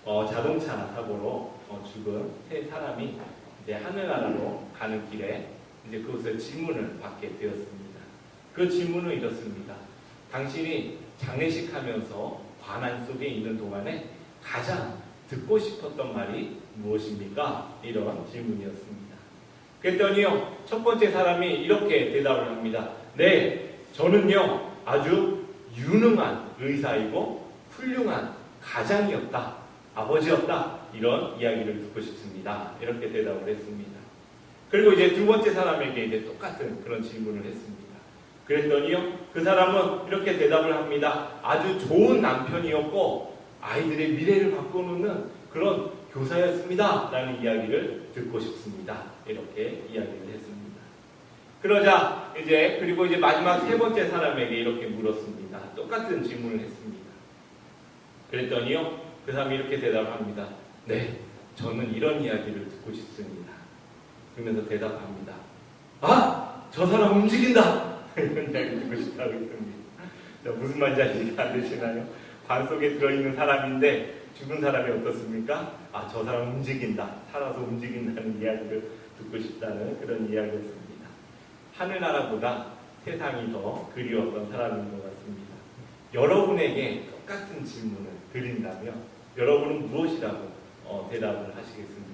자동차 사고로 죽은 세 사람이 이제 하늘나라로 가는 길에 이제 그곳에 질문을 받게 되었습니다. 그 질문은 이렇습니다. 당신이 장례식 하면서 관한 속에 있는 동안에 가장 듣고 싶었던 말이 무엇입니까? 이런 질문이었습니다. 그랬더니요, 첫 번째 사람이 이렇게 대답을 합니다. 네, 저는요, 아주 유능한 의사이고 훌륭한 가장이었다, 아버지였다, 이런 이야기를 듣고 싶습니다. 이렇게 대답을 했습니다. 그리고 이제 두 번째 사람에게 이제 똑같은 그런 질문을 했습니다. 그랬더니요, 그 사람은 이렇게 대답을 합니다. 아주 좋은 남편이었고 아이들의 미래를 바꿔놓는 그런 교사였습니다. 라는 이야기를 듣고 싶습니다. 이렇게 이야기를 했습니다. 그러자 그리고 이제 마지막 세 번째 사람에게 이렇게 물었습니다. 똑같은 질문을 했습니다. 그랬더니요, 그 사람이 이렇게 대답을 합니다. 네, 저는 이런 이야기를 듣고 싶습니다. 그러면서 대답합니다. 아! 저 사람 움직인다! 이런 이야기 듣고 싶다고 했습니다. 무슨 말인지 이해가 안 되시나요? 관 속에 들어있는 사람인데 죽은 사람이 어떻습니까? 아, 저 사람 움직인다. 살아서 움직인다는 이야기를 듣고 싶다는 그런 이야기였습니다. 하늘나라보다 세상이 더 그리웠던 사람인 것 같습니다. 여러분에게 똑같은 질문을 드린다면 여러분은 무엇이라고 대답을 하시겠습니까?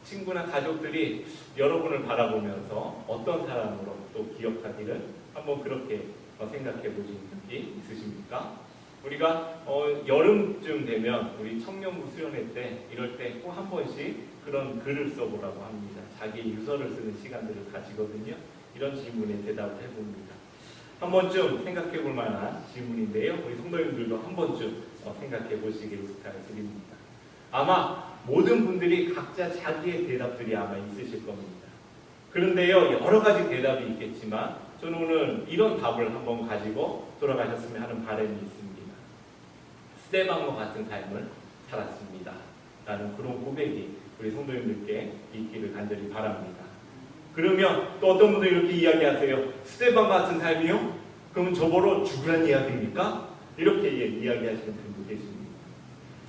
친구나 가족들이 여러분을 바라보면서 어떤 사람으로 또 기억하기를 한번 그렇게 생각해 보신 적이 있으십니까? 우리가 여름쯤 되면 우리 청년부 수련회 때 이럴 때 꼭 한 번씩 그런 글을 써보라고 합니다. 자기 유서를 쓰는 시간들을 가지거든요. 이런 질문에 대답을 해봅니다. 한 번쯤 생각해 볼 만한 질문인데요. 우리 성도님들도 한 번쯤 생각해 보시기를 부탁드립니다. 아마 모든 분들이 각자 자기의 대답들이 아마 있으실 겁니다. 그런데요, 여러 가지 대답이 있겠지만 저는 오늘 이런 답을 한번 가지고 돌아가셨으면 하는 바람이 있습니다. 스데반과 같은 삶을 살았습니다. 라는 그런 고백이 우리 성도님들께 있기를 간절히 바랍니다. 그러면 또 어떤 분들이 이렇게 이야기하세요. 스데반과 같은 삶이요? 그러면 저보러 죽으란 이야기입니까? 이렇게 이야기하시는 분도 계십니다.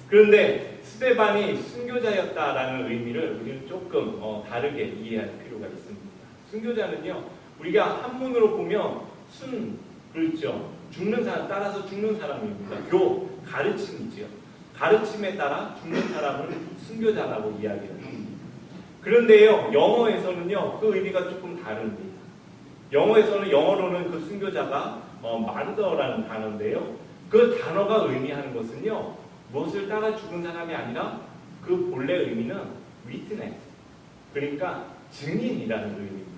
그런데 스데반이 순교자였다라는 의미를 우리는 조금 다르게 이해할 필요가 있습니다. 순교자는요, 우리가 한문으로 보면 그렇죠. 죽는 사람, 따라서 죽는 사람입니다. 가르침이지요. 가르침에 따라 죽는 사람을 순교자라고 이야기를 합니다. 그런데요, 영어에서는요, 그 의미가 조금 다릅니다. 영어로는 그 순교자가 마르더라는 단어인데요. 그 단어가 의미하는 것은요, 무엇을 따라 죽은 사람이 아니라 그 본래 의미는 witness, 그러니까 증인이라는 의미입니다.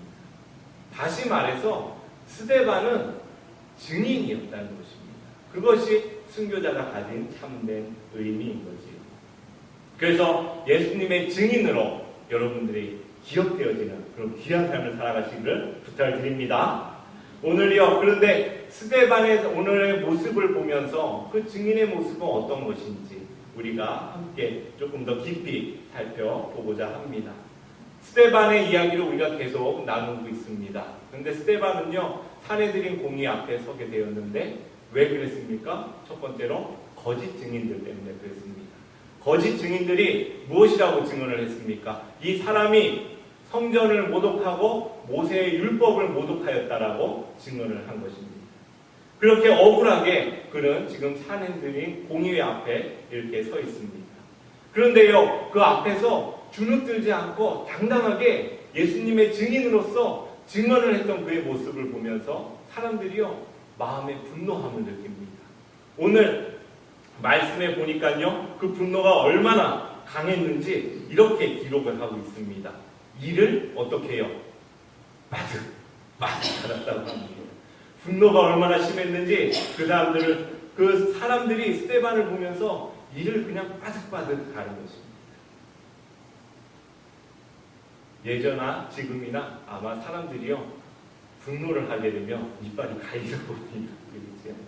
다시 말해서 스데반은 증인이었다는 것입니다. 그것이 순교자가 가진 참된 의미인 거지요. 그래서 예수님의 증인으로 여러분들이 기억되어지는 그런 귀한 삶을 살아가시기를 부탁을 드립니다. 오늘이요. 그런데 스데반의 오늘의 모습을 보면서 그 증인의 모습은 어떤 것인지 우리가 함께 조금 더 깊이 살펴보고자 합니다. 스데반의 이야기를 우리가 계속 나누고 있습니다. 그런데 스데반은요, 사내들인 공의 앞에 서게 되었는데 왜 그랬습니까? 첫 번째로 거짓 증인들 때문에 그랬습니다. 거짓 증인들이 무엇이라고 증언을 했습니까? 이 사람이 성전을 모독하고 모세의 율법을 모독하였다라고 증언을 한 것입니다. 그렇게 억울하게 그는 지금 사내들인 공의 앞에 이렇게 서 있습니다. 그런데요, 그 앞에서 주눅들지 않고 당당하게 예수님의 증인으로서 증언을 했던 그의 모습을 보면서 사람들이요, 마음의 분노함을 느낍니다. 오늘 말씀에 보니까요, 그 분노가 얼마나 강했는지 이렇게 기록을 하고 있습니다. 이를 어떻게 해요? 마득 받았다고 합니다. 분노가 얼마나 심했는지 그 사람들이 스데반을 보면서 이를 그냥 빠득빠득 가는 것입니다. 예전이나 지금이나 아마 사람들이요, 분노를 하게 되면 이빨이 가리져 보입니다. 그렇죠?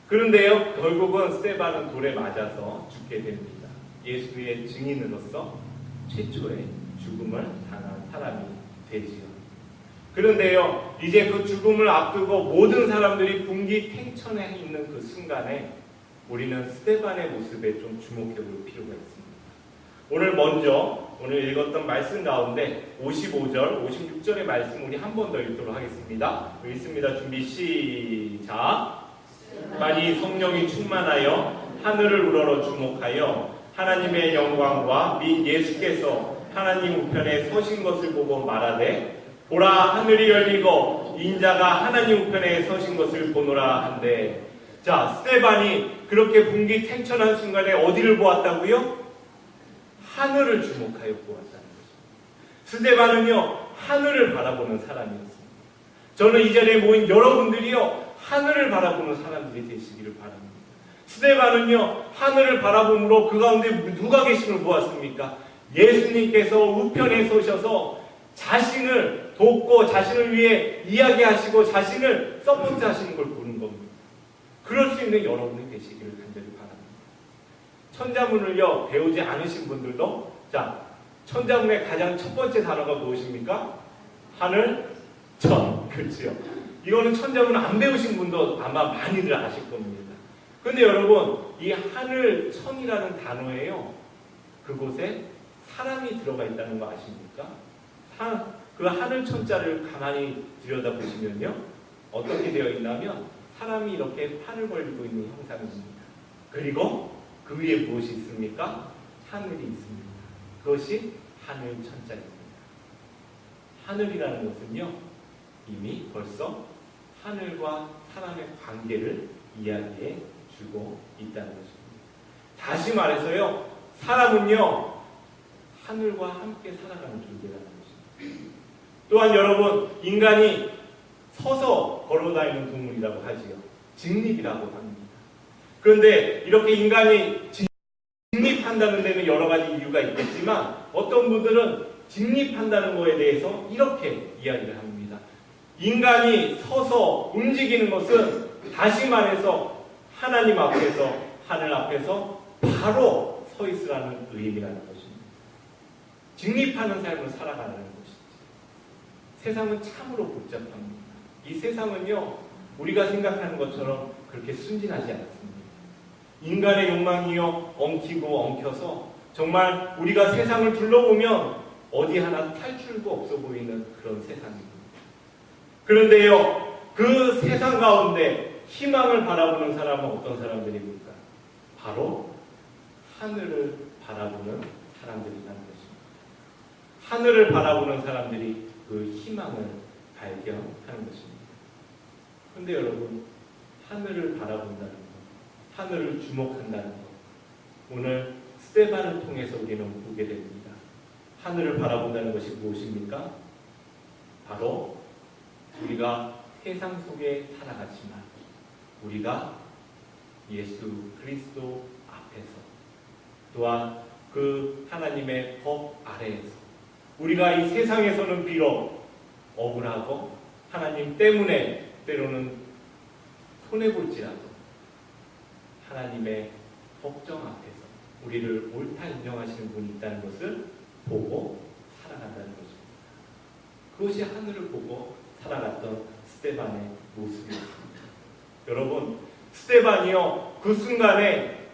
그런데요, 결국은 스데반은 돌에 맞아서 죽게 됩니다. 예수의 증인으로서 최초의 죽음을 당한 사람이 되지요. 그런데요, 이제 그 죽음을 앞두고 모든 사람들이 분기탱천에 있는 그 순간에 우리는 스데반의 모습에 좀 주목해 볼 필요가 있습니다. 오늘 읽었던 말씀 가운데 55절, 56절의 말씀 우리 한 번 더 읽도록 하겠습니다. 읽습니다. 준비 시작. 많이 성령이 충만하여 하늘을 우러러 주목하여 하나님의 영광과 및 예수께서 하나님 우편에 서신 것을 보고 말하되 보라 하늘이 열리고 인자가 하나님 우편에 서신 것을 보노라 한데. 자, 스데반이 그렇게 분기탱천한 순간에 어디를 보았다고요? 하늘을 주목하여 보았다는 것입니다. 스데반은요, 하늘을 바라보는 사람이었습니다. 저는 이 자리에 모인 여러분들이요, 하늘을 바라보는 사람들이 되시기를 바랍니다. 스데반은요, 하늘을 바라봄으로 그 가운데 누가 계심을 보았습니까? 예수님께서 우편에 서셔서 자신을 돕고 자신을 위해 이야기하시고 자신을 서포트하시는 걸 보는 겁니다. 그럴 수 있는 여러분이 되시기를 간절히 바랍니다. 천자문을요, 배우지 않으신 분들도, 자, 천자문의 가장 첫 번째 단어가 무엇입니까? 하늘, 천. 그렇죠. 이거는 천자문 안 배우신 분도 아마 많이들 아실 겁니다. 근데 여러분, 이 하늘, 천이라는 단어에요, 그곳에 사람이 들어가 있다는 거 아십니까? 그 하늘 천자를 가만히 들여다보시면요, 어떻게 되어 있냐면 사람이 이렇게 팔을 벌리고 있는 형상입니다. 그리고 그 위에 무엇이 있습니까? 하늘이 있습니다. 그것이 하늘 천자입니다. 하늘이라는 것은요, 이미 벌써 하늘과 사람의 관계를 이야기해 주고 있다는 것입니다. 다시 말해서요, 사람은요, 하늘과 함께 살아가는 존재라는 것입니다. 또한 여러분, 인간이 서서 걸어다니는 동물이라고 하지요. 직립이라고 합니다. 그런데 이렇게 인간이 직립한다는 데는 여러 가지 이유가 있겠지만 어떤 분들은 직립한다는 것에 대해서 이렇게 이야기를 합니다. 인간이 서서 움직이는 것은 다시 말해서 하나님 앞에서, 하늘 앞에서 바로 서 있으라는 의미라는 것입니다. 직립하는 삶을 살아가는 것이죠. 세상은 참으로 복잡합니다. 이 세상은요, 우리가 생각하는 것처럼 그렇게 순진하지 않습니다. 인간의 욕망이요, 엉키고 엉켜서 정말 우리가 세상을 둘러보면 어디 하나 탈출도 없어 보이는 그런 세상입니다. 그런데요, 그 세상 가운데 희망을 바라보는 사람은 어떤 사람들입니까? 바로 하늘을 바라보는 사람들이라는 것입니다. 하늘을 바라보는 사람들이 그 희망을 발견하는 것입니다. 그런데 여러분, 하늘을 바라본다는 것, 하늘을 주목한다는 것, 오늘 스데반을 통해서 우리는 보게 됩니다. 하늘을 바라본다는 것이 무엇입니까? 바로 우리가 세상 속에 살아가지만 우리가 예수 그리스도 앞에서 또한 그 하나님의 법 아래에서 우리가 이 세상에서는 비록 억울하고 하나님 때문에 때로는 손해볼지라도 하나님의 법정 앞에서 우리를 옳다 인정하시는 분이 있다는 것을 보고 살아간다는 것입니다. 그것이 하늘을 보고 살아갔던 스데반의 모습이었습니다. 여러분, 스데반이요, 그 순간에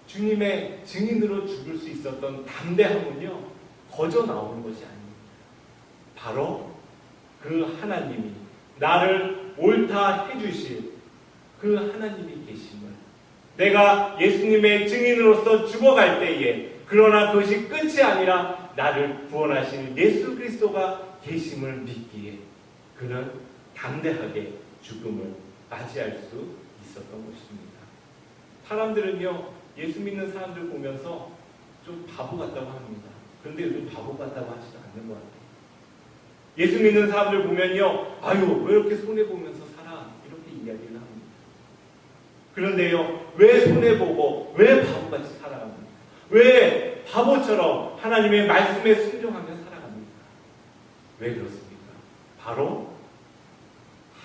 주님의 증인으로 죽을 수 있었던 담대함은요, 거저 나오는 것이 아닙니다. 바로 그 하나님이 나를 옳다 해주실 그 하나님이 계심을, 내가 예수님의 증인으로서 죽어갈 때에, 그러나 그것이 끝이 아니라 나를 구원하시는 예수 그리스도가 계심을 믿기에 그는 담대하게 죽음을 맞이할 수 있었던 것입니다. 사람들은요, 예수 믿는 사람들 보면서 좀 바보 같다고 합니다. 그런데 요즘 바보 같다고 하지도 않는 것 같아요. 예수 믿는 사람들 보면요, 아유, 왜 이렇게 손해보면서 살아? 이렇게 이야기를 합니다. 그런데요, 왜 손해보고, 왜 바보같이 살아갑니까? 왜 바보처럼 하나님의 말씀에 순종하며 살아갑니까? 왜 그렇습니까? 바로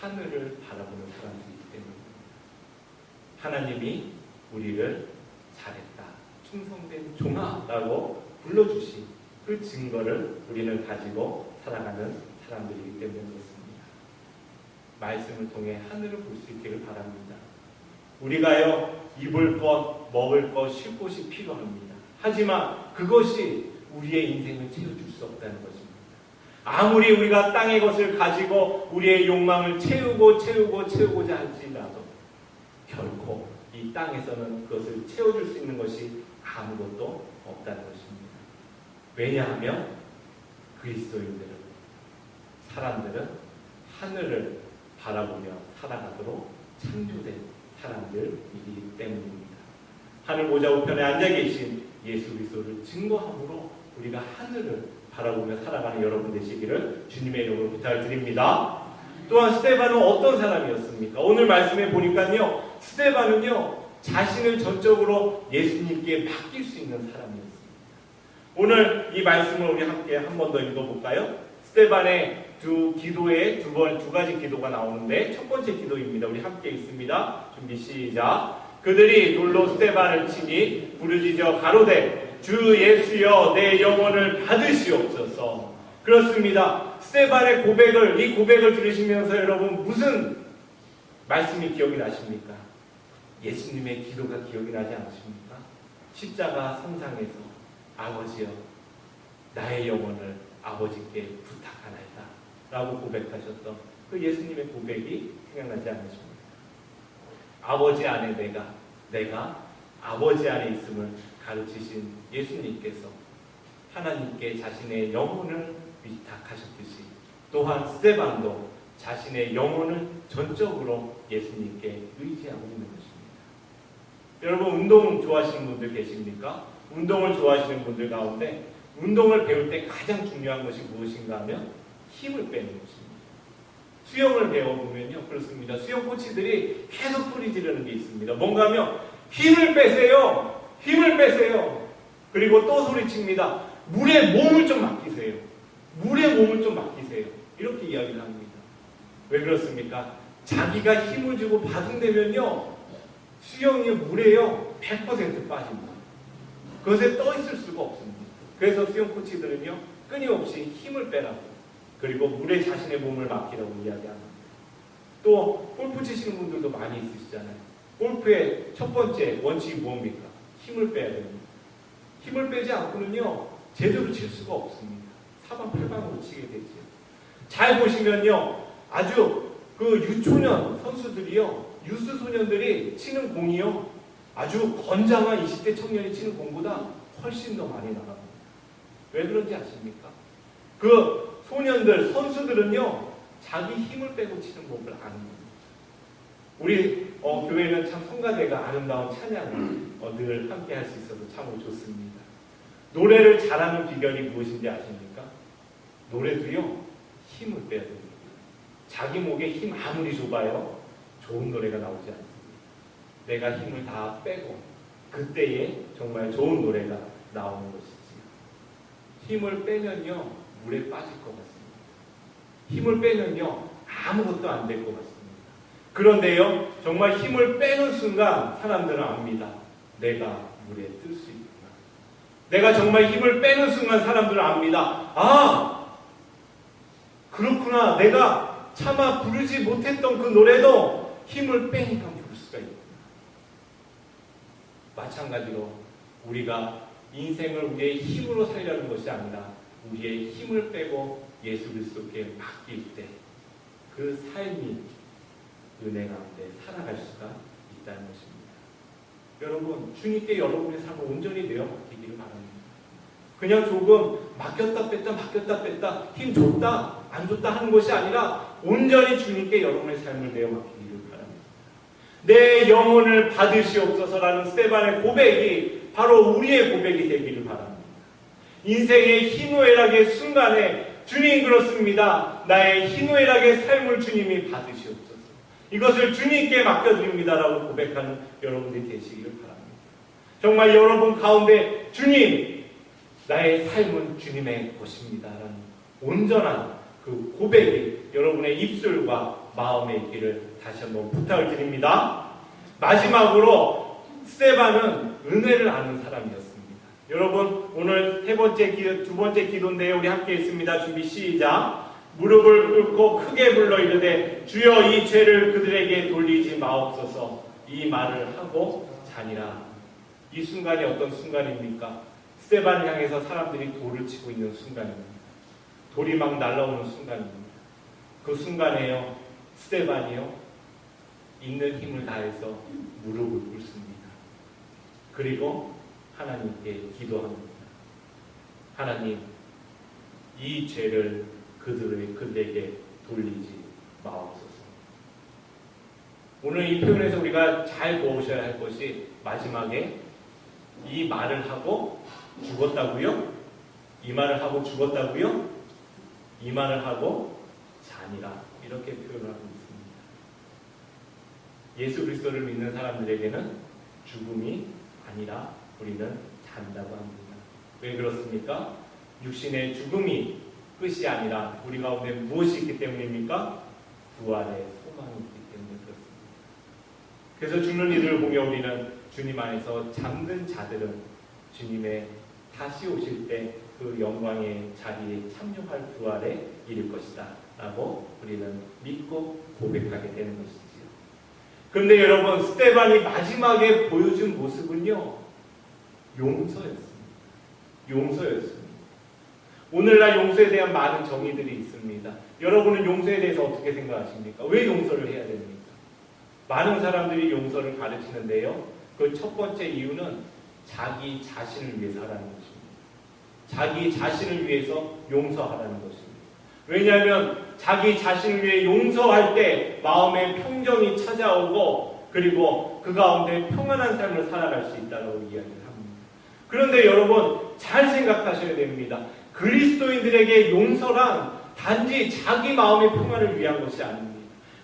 하늘을 바라보는 사람들이기 때문입니다. 하나님이 우리를 잘했다, 충성된 종아라고 불러주신 그 증거를 우리는 가지고 살아가는 사람들이기 때문에 그렇습니다. 말씀을 통해 하늘을 볼 수 있기를 바랍니다. 우리가요, 입을 것, 먹을 것, 쉴 곳이 필요합니다. 하지만 그것이 우리의 인생을 채워줄 수 없다는 것입니다. 아무리 우리가 땅의 것을 가지고 우리의 욕망을 채우고자 할지라도 결코 이 땅에서는 그것을 채워줄 수 있는 것이 아무것도 없다는 것입니다. 왜냐하면 그리스도인들은, 사람들은 하늘을 바라보며 살아가도록 창조된 사람들이기 때문입니다. 하늘 보좌 우편에 앉아 계신 예수 그리스도를 증거함으로 우리가 하늘을 바라보며 살아가는 여러분 되시기를 주님의 이름으로 부탁을 드립니다. 또한 스데반은 어떤 사람이었습니까? 오늘 말씀에 보니까요, 스데반은요 자신을 전적으로 예수님께 맡길 수 있는 사람이었습니다. 오늘 이 말씀을 우리 함께 한 번 더 읽어볼까요? 스데반의 두 가지 기도가 나오는데 첫 번째 기도입니다. 우리 함께 읽습니다. 준비 시작. 그들이 돌로 스데반을 치니 부르짖어 가로되 주 예수여 내 영혼을 받으시옵소서. 그렇습니다. 스데반의 이 고백을 들으시면서 여러분 무슨 말씀이 기억이 나십니까? 예수님의 기도가 기억이 나지 않으십니까? 십자가 성상에서 아버지여 나의 영혼을 아버지께 부탁하나이다 라고 고백하셨던 그 예수님의 고백이 생각나지 않으십니까? 아버지 안에 내가 아버지 안에 있음을 가르치신 예수님께서 하나님께 자신의 영혼을 위탁하셨듯이 또한 스데반도 자신의 영혼을 전적으로 예수님께 의지하고 있는 것입니다. 여러분 운동 좋아하시는 분들 계십니까? 운동을 좋아하시는 분들 가운데 운동을 배울 때 가장 중요한 것이 무엇인가 하면 힘을 빼는 것입니다. 수영을 배워보면요 그렇습니다. 수영 코치들이 계속 소리 지르는 게 있습니다. 뭔가 하면 힘을 빼세요. 힘을 빼세요. 그리고 또 소리칩니다. 물에 몸을 좀 맡기세요. 물에 몸을 좀 맡기세요. 이렇게 이야기를 합니다. 왜 그렇습니까? 자기가 힘을 주고 바둥대면요 수영이 물에요 100% 빠집니다. 그것에 떠 있을 수가 없습니다. 그래서 수영 코치들은요 끊임없이 힘을 빼라고 그리고 물에 자신의 몸을 맡기라고 이야기합니다. 또 골프 치시는 분들도 많이 있으시잖아요. 골프의 첫 번째 원칙이 뭡니까? 힘을 빼야 됩니다. 힘을 빼지 않고는요 제대로 칠 수가 없습니다. 사방팔방으로 치게 되죠. 잘 보시면요 아주 그 유초년 선수들이요 유스 소년들이 치는 공이요 아주 건장한 20대 청년이 치는 공보다 훨씬 더 많이 나갑니다. 왜 그런지 아십니까? 그 소년들, 선수들은요 자기 힘을 빼고 치는 법을 아는 겁니다. 우리 교회는 참 성가대가 아름다운 찬양을 늘 함께 할 수 있어서 참 좋습니다. 노래를 잘하는 비결이 무엇인지 아십니까? 노래도요 힘을 빼야 됩니다. 자기 목에 힘 아무리 줘봐요 좋은 노래가 나오지 않습니다. 내가 힘을 다 빼고 그때에 정말 좋은 노래가 나오는 것이지요. 힘을 빼면요 물에 빠질 것 같습니다. 힘을 빼면요 아무것도 안 될 것 같습니다. 그런데요 정말 힘을 빼는 순간 사람들은 압니다. 내가 물에 뜰 수 있구나. 내가 정말 힘을 빼는 순간 사람들은 압니다. 아 그렇구나. 내가 차마 부르지 못했던 그 노래도 힘을 빼니까 부를 수가 있구나. 마찬가지로 우리가 인생을 우리의 힘으로 살려는 것이 아니라 우리의 힘을 빼고 예수 그리스도께 맡길 때 그 삶이 은혜 가운데 살아갈 수가 있다는 것입니다. 여러분 주님께 여러분의 삶을 온전히 내어 맡기기를 바랍니다. 그냥 조금 맡겼다 뺐다 힘 줬다 안 줬다 하는 것이 아니라 온전히 주님께 여러분의 삶을 내어 맡기기를 바랍니다. 내 영혼을 받으시옵소서라는 스데반의 고백이 바로 우리의 고백이 되기를 바랍니다. 인생의 희노애락의 순간에 주님 그렇습니다. 나의 희노애락의 삶을 주님이 받으시옵소서. 이것을 주님께 맡겨드립니다라고 고백하는 여러분들이 되시기를 바랍니다. 정말 여러분 가운데 주님 나의 삶은 주님의 것입니다라는 온전한 그 고백이 여러분의 입술과 마음에 있기를 다시 한번 부탁을 드립니다. 마지막으로 스데반은 은혜를 아는 사람이었습니다. 여러분 오늘 두 번째 기도인데요. 우리 함께 읽습니다. 준비 시작. 무릎을 꿇고 크게 불러 이르되 주여 이 죄를 그들에게 돌리지 마옵소서. 이 말을 하고 자니라. 이 순간이 어떤 순간입니까? 스데반을 향해서 사람들이 돌을 치고 있는 순간입니다. 돌이 막 날아오는 순간입니다. 그 순간에요, 스데반이요, 있는 힘을 다해서 무릎을 꿇습니다. 그리고 하나님께 기도합니다. 하나님, 이 죄를 그들에게 돌리지 마옵소서. 오늘 이 표현에서 우리가 잘 보셔야 할 것이 마지막에 이 말을 하고 죽었다고요? 이 말을 하고 죽었다고요? 이 말을 하고 자니라. 이렇게 표현하고 있습니다. 예수 그리스도를 믿는 사람들에게는 죽음이 아니라 우리는 잔다고 합니다. 왜 그렇습니까? 육신의 죽음이 끝이 아니라 우리 가운데 무엇이 있기 때문입니까? 부활의 소망이 있기 때문에 그렇습니다. 그래서 죽는 이들을 보며 우리는 주님 안에서 잠든 자들은 주님의 다시 오실 때 그 영광의 자리에 참여할 부활에 이를 것이다 라고 우리는 믿고 고백하게 되는 것이지요. 그런데 여러분, 스데반이 마지막에 보여준 모습은요, 용서였습니다. 용서였습니다. 오늘날 용서에 대한 많은 정의들이 있습니다. 여러분은 용서에 대해서 어떻게 생각하십니까? 왜 용서를 해야 됩니까? 많은 사람들이 용서를 가르치는데요, 그 첫 번째 이유는 자기 자신을 위해서 하라는 것입니다. 자기 자신을 위해서 용서하라는 것입니다. 왜냐하면 자기 자신을 위해 용서할 때 마음의 평정이 찾아오고 그리고 그 가운데 평안한 삶을 살아갈 수 있다고 이야기를 합니다. 그런데 여러분, 잘 생각하셔야 됩니다. 그리스도인들에게 용서란 단지 자기 마음의 평안을 위한 것이 아닙니다.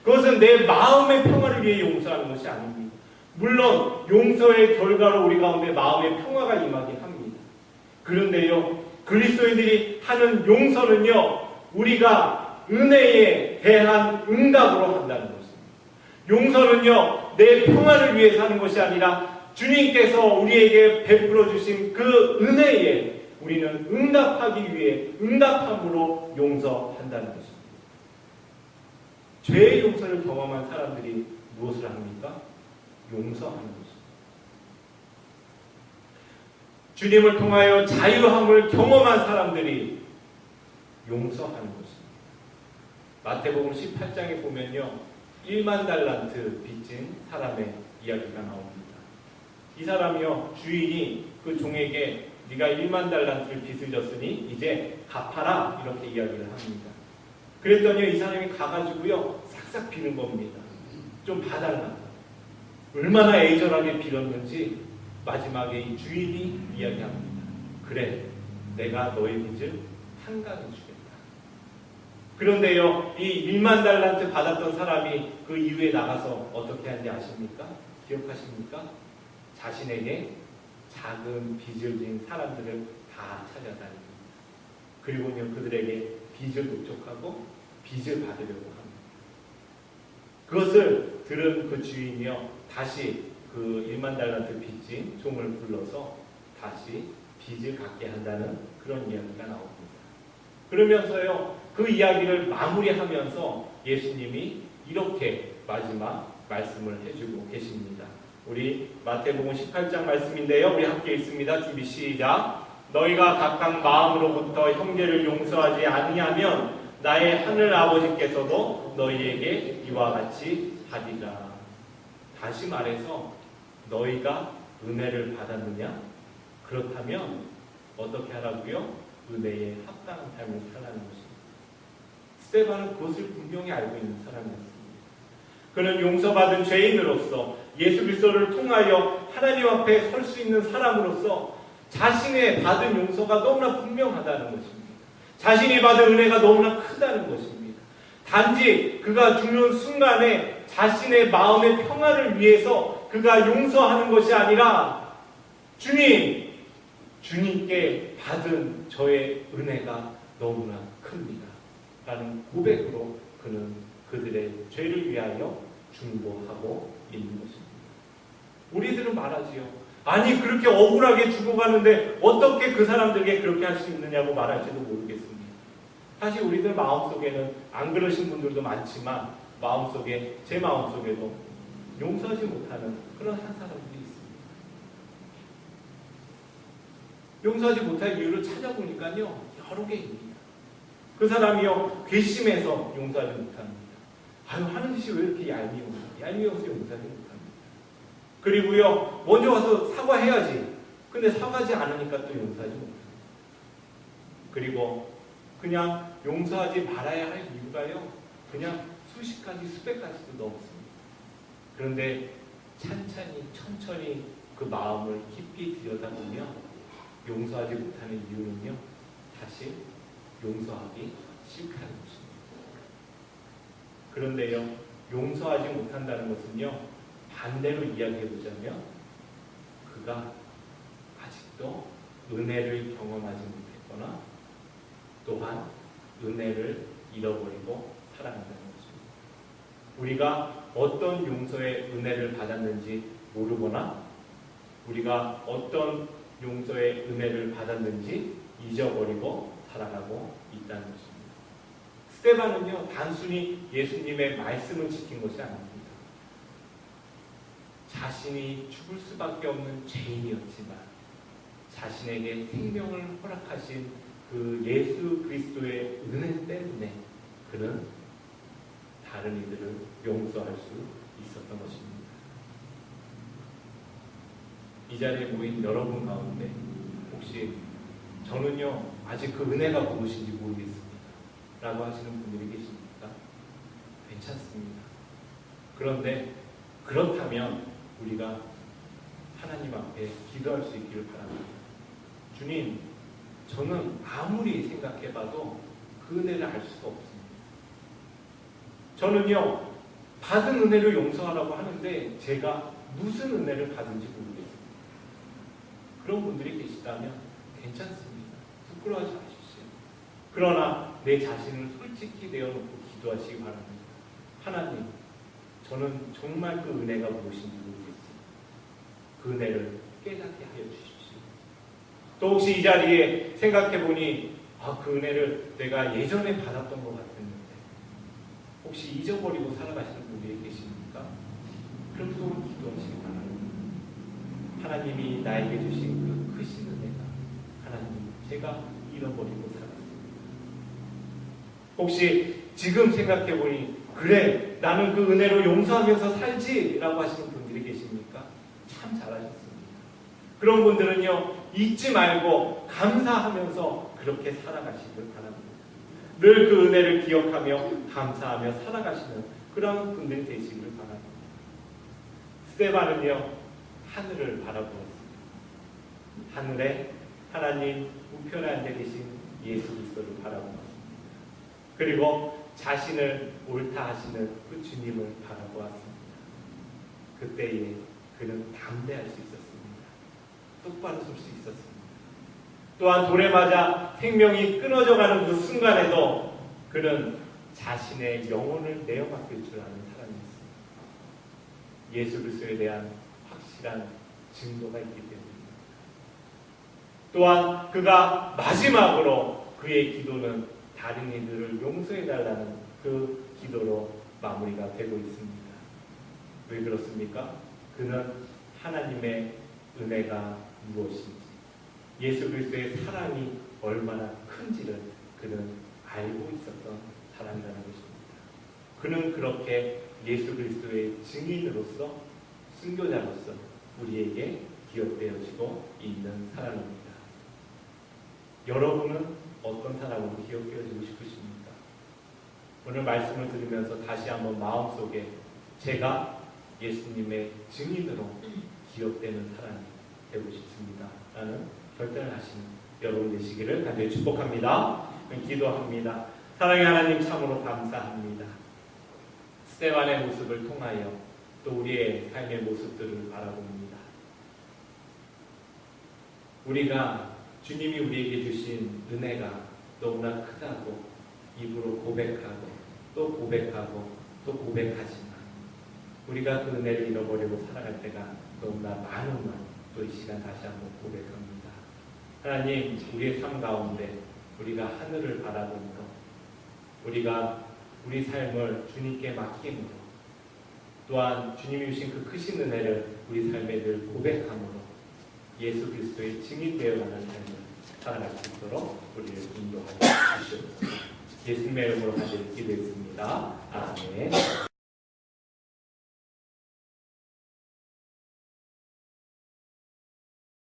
그것은 내 마음의 평안을 위해 용서하는 것이 아닙니다. 물론 용서의 결과로 우리 가운데 마음의 평화가 임하긴 합니다. 그런데요, 그리스도인들이 하는 용서는요, 우리가 은혜에 대한 응답으로 한다는 것입니다. 용서는요, 내 평안을 위해서 하는 것이 아니라 주님께서 우리에게 베풀어 주신 그 은혜에 우리는 응답하기 위해 응답함으로 용서한다는 것입니다. 죄의 용서를 경험한 사람들이 무엇을 합니까? 용서하는 것입니다. 주님을 통하여 자유함을 경험한 사람들이 용서하는 것입니다. 마태복음 18장에 보면요, 1만 달란트 빚진 사람의 이야기가 나옵니다. 이 사람이요, 주인이 그 종에게 네가 1만 달란트를 빚을 졌으니 이제 갚아라, 이렇게 이야기를 합니다. 그랬더니 이 사람이 가가지고요, 싹싹 비는 겁니다. 좀 봐달라. 얼마나 애절하게 빌었는지 마지막에 이 주인이 이야기합니다. 그래, 내가 너의 빚을 한강에 주겠다. 그런데요, 이 1만 달란트 받았던 사람이 그 이후에 나가서 어떻게 하는지 아십니까? 기억하십니까? 자신에게 작은 빚을 진 사람들을 다 찾아다닙니다. 그리고는 그들에게 빚을 목적하고 빚을 받으려고 합니다. 그것을 들은 그 주인이요, 다시 그 1만 달란트 빚진 종을 불러서 다시 빚을 갚게 한다는 그런 이야기가 나옵니다. 그러면서요, 그 이야기를 마무리하면서 예수님이 이렇게 마지막 말씀을 해주고 계십니다. 우리 마태복음 18장 말씀인데요, 우리 함께 읽습니다. 준비 시작. 너희가 각각 마음으로부터 형제를 용서하지 아니하면 나의 하늘 아버지께서도 너희에게 이와 같이 하리라. 다시 말해서 너희가 은혜를 받았느냐? 그렇다면 어떻게 하라고요? 은혜에 합당한 삶을 살라는 것입니다. 스데반은 그것을 분명히 알고 있는 사람이었습니다. 그는 용서받은 죄인으로서 예수 그리스도를 통하여 하나님 앞에 설 수 있는 사람으로서 자신의 받은 용서가 너무나 분명하다는 것입니다. 자신이 받은 은혜가 너무나 크다는 것입니다. 단지 그가 죽는 순간에 자신의 마음의 평화를 위해서 그가 용서하는 것이 아니라 주님께 받은 저의 은혜가 너무나 큽니다 라는 고백으로 그는 그들의 죄를 위하여 중보하고 있는 것입니다. 우리들은 말하지요. 아니, 그렇게 억울하게 죽어가는데 어떻게 그 사람들에게 그렇게 할 수 있느냐고 말할지도 모르겠습니다. 사실 우리들 마음속에는 안 그러신 분들도 많지만 제 마음속에도 용서하지 못하는 그런 한 사람들이 있습니다. 용서하지 못할 이유를 찾아보니까요, 여러 개입니다. 그 사람이요, 괘씸해서 용서하지 못합니다. 아유, 하는 짓이 왜 이렇게 얄미워서 용서하지 못합니다. 그리고요, 먼저 와서 사과해야지. 근데 사과하지 않으니까 또 용서하지 못합니다. 그리고 그냥 용서하지 말아야 할 이유가요, 그냥 수십 가지, 수백 가지도 넘습니다. 그런데 천천히 그 마음을 깊이 들여다보면 용서하지 못하는 이유는요, 사실 용서하기 싫다는 것입니다. 그런데요, 용서하지 못한다는 것은요, 반대로 이야기해보자면 그가 아직도 은혜를 경험하지 못했거나 또한 은혜를 잃어버리고 살아간다는 것입니다. 우리가 어떤 용서의 은혜를 받았는지 모르거나 우리가 어떤 용서의 은혜를 받았는지 잊어버리고 살아가고 있다는 것입니다. 스데반은요, 단순히 예수님의 말씀을 지킨 것이 아닙니다. 자신이 죽을 수밖에 없는 죄인이었지만 자신에게 생명을 허락하신 그 예수 그리스도의 은혜 때문에 그는 다른 이들을 용서할 수 있었던 것입니다. 이 자리에 모인 여러분 가운데 혹시 저는요, 아직 그 은혜가 무엇인지 모르겠습니다 라고 하시는 분들이 계십니까? 괜찮습니다. 그런데 그렇다면 우리가 하나님 앞에 기도할 수 있기를 바랍니다. 주님, 저는 아무리 생각해봐도 그 은혜를 알 수가 없습니다. 저는요, 받은 은혜를 용서하라고 하는데 제가 무슨 은혜를 받은지 모르겠습니다. 그런 분들이 계시다면 괜찮습니다. 부끄러워하지 마십시오. 그러나 내 자신을 솔직히 내어놓고 기도하시기 바랍니다. 하나님, 저는 정말 그 은혜가 무엇인지 모르겠습니다. 그 은혜를 깨닫게 하여 주십시오. 또 혹시 이 자리에 생각해보니 그 은혜를 내가 예전에 받았던 것 같았는데 혹시 잊어버리고 살아가시는 분들이 계십니까? 그럼 또 기도하시기 바랍니다. 하나님이 나에게 주신 그 크신 은혜가 하나님, 제가 잃어버리고 살았습니다. 혹시 지금 생각해보니 그래, 나는 그 은혜로 용서하면서 살지 라고 하시는 분들이 계십니까? 참 잘하셨습니다. 그런 분들은요, 잊지 말고 감사하면서 그렇게 살아가시길 바랍니다. 늘 그 은혜를 기억하며 감사하며 살아가시는 그런 분들이 되시기를 바랍니다. 스데반은요, 하늘을 바라보았습니다. 하늘에 하나님 우편에 앉아 계신 예수 그리스도를 바라보았습니다. 그리고 자신을 옳다 하시는 그 주님을 바라보았습니다. 그때에 그는 담대할 수 있었습니다. 똑바로 설 수 있었습니다. 또한 돌에 맞아 생명이 끊어져가는 그 순간에도 그는 자신의 영혼을 내어 맡길 줄 아는 사람이었습니다. 예수 그리스도에 대한 확실한 증거가 있기 때문입니다. 또한 그가 마지막으로 그의 기도는 다른 이들을 용서해달라는 그 기도로 마무리가 되고 있습니다. 왜 그렇습니까? 그는 하나님의 은혜가 무엇인지, 예수 그리스도의 사랑이 얼마나 큰지를 그는 알고 있었던 사람이라는 것입니다. 그는 그렇게 예수 그리스도의 증인으로서, 순교자로서 우리에게 기억되어지고 있는 사람입니다. 여러분은 어떤 사람으로 기억되어지고 싶으십니까? 오늘 말씀을 들으면서 다시 한번 마음속에 제가 예수님의 증인으로 기억되는 사람이 되고 싶습니다 라는 결단을 하시는 여러분 되시기를 간절히 축복합니다. 기도합니다. 사랑의 하나님, 참으로 감사합니다. 스데반의 모습을 통하여 또 우리의 삶의 모습들을 바라봅니다. 우리가 주님이 우리에게 주신 은혜가 너무나 크다고 입으로 고백하고 또 고백하고 또 고백하지만 우리가 그 은혜를 잃어버리고 살아갈 때가 너무나 많음을 또 이 시간 다시 한번 고백합니다. 하나님, 우리의 삶 가운데 우리가 하늘을 바라보므로, 우리가 우리 삶을 주님께 맡김으로, 또한 주님이 주신 그 크신 은혜를 우리 삶에 늘 고백함으로 예수 그리스도의 증인되어가는 삶을 살아갈 수 있도록 우리를 인도하여 주시옵소서. 예수님의 이름으로 간절히 기도했습니다. 아멘.